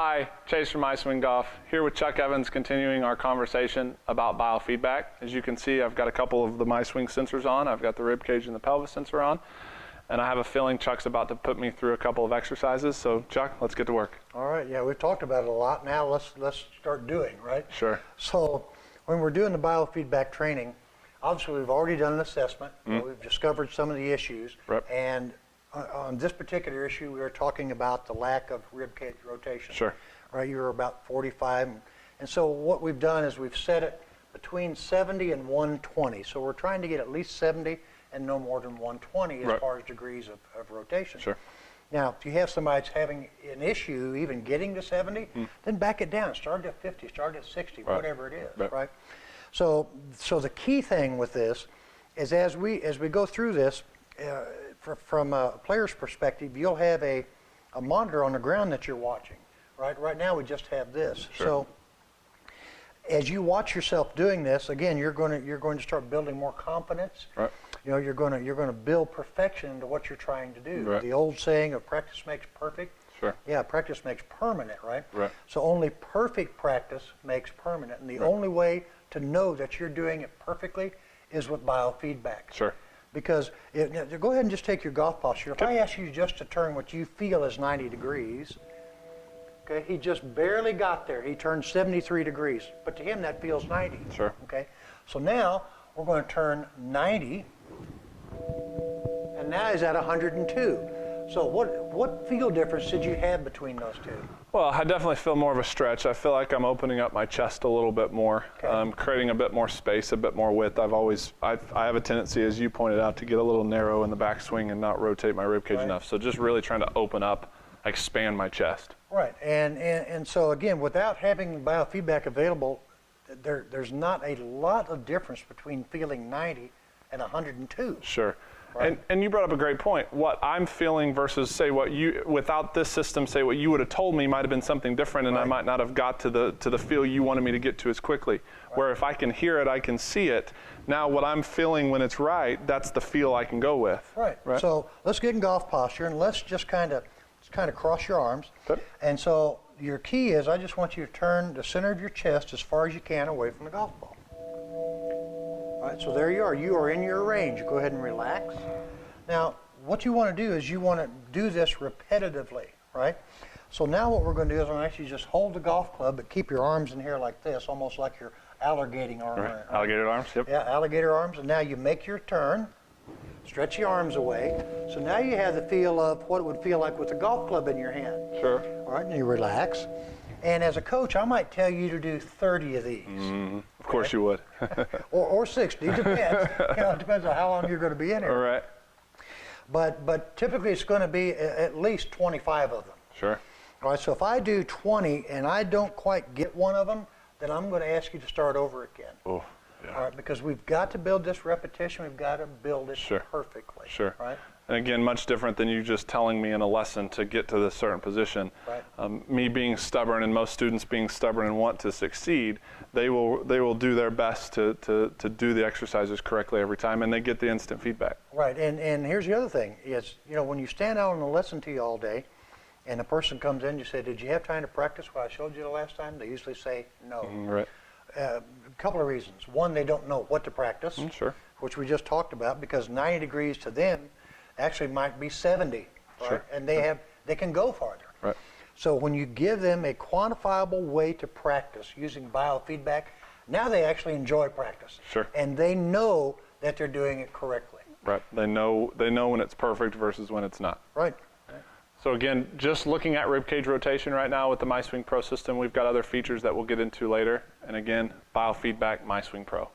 Hi, Chase from MySwing Golf, here with Chuck Evans, continuing our conversation about biofeedback. As you can see, I've got a couple of the MySwing sensors on. I've got the rib cage and the pelvis sensor on, and I have a feeling Chuck's about to put me through a couple of exercises. So Chuck, let's get to work. All right, yeah, we've talked about it a lot. Now let's start doing, right? Sure. So when we're doing the biofeedback training, obviously we've already done an assessment. We've discovered some of the issues. Right. And on this particular issue, we were talking about the lack of rib cage rotation. Sure. Right, you were about 45. And so what we've done is we've set it between 70 and 120. So we're trying to get at least 70 and no more than 120 as far as degrees of rotation. Sure. Now, if you have somebody that's having an issue even getting to 70, then back it down. Start at 50, start at 60, whatever it is, right? So the key thing with this is as we go through this, from a player's perspective, you'll have a monitor on the ground that you're watching, right? Right now we just have this. Sure. So as you watch yourself doing this, again, you're going to start building more confidence. Right. You know, you're going to build perfection into what you're trying to do. Right. The old saying of practice makes perfect. Sure. Yeah, practice makes permanent, right? Right. So only perfect practice makes permanent, and the only way to know that you're doing it perfectly is with biofeedback. Sure. Because go ahead and just take your golf posture. If I ask you just to turn what you feel is 90 degrees, okay, he just barely got there. He turned 73 degrees, but to him that feels 90. Sure. Okay, so now we're going to turn 90, and now he's at 102. So what feel difference did you have between those two? Well, I definitely feel more of a stretch. I feel like I'm opening up my chest a little bit more, creating a bit more space, a bit more width. I have a tendency, as you pointed out, to get a little narrow in the backswing and not rotate my rib cage enough. So just really trying to open up, expand my chest. Right, and so again, without having biofeedback available, there's not a lot of difference between feeling 90 and 102. Sure. Right. And you brought up a great point. What I'm feeling versus say what you, without this system, say what you would have told me might have been something different, and I might not have got to the feel you wanted me to get to as quickly. Where if I can hear it, I can see it. Now what I'm feeling when it's right, that's the feel I can go with. Right. So let's get in golf posture, and let's just kind of cross your arms. Okay. And so your key is, I just want you to turn the center of your chest as far as you can away from the golf ball. All right, so there you are. You are in your range. Go ahead and relax. Now, what you want to do is you want to do this repetitively, right? So now what we're going to do is I'm going to actually just hold the golf club, but keep your arms in here like this, almost like you're alligating arm. Right. Alligator arms, yep. Yeah, alligator arms. And now you make your turn. Stretch your arms away. So now you have the feel of what it would feel like with a golf club in your hand. Sure. All right, and you relax. And as a coach, I might tell you to do 30 of these. Of course you would. or 60, depends. It depends on how long you're going to be in here. All right. But typically it's going to be at least 25 of them. Sure. All right, so if I do 20 and I don't quite get one of them, then I'm going to ask you to start over again. Oh, yeah. All right, because we've got to build this repetition. We've got to build it perfectly. Sure. Right? And again, much different than you just telling me in a lesson to get to this certain position. Right. Me being stubborn and most students being stubborn and want to succeed, they will do their best to do the exercises correctly every time, and they get the instant feedback. Right, and here's the other thing is, when you stand out on the lesson tee all day, and a person comes in, you say, did you have time to practice what I showed you the last time? They usually say no. Right. A couple of reasons. One, they don't know what to practice, Sure. which we just talked about, because 90 degrees to them actually might be 70, right? Sure. And they can go farther. Right. So when you give them a quantifiable way to practice using biofeedback, now they actually enjoy practice. Sure. And they know that they're doing it correctly. Right. They know when it's perfect versus when it's not. Right. So again, just looking at ribcage rotation right now with the MySwing Pro system, we've got other features that we'll get into later. And again, biofeedback, MySwing Pro.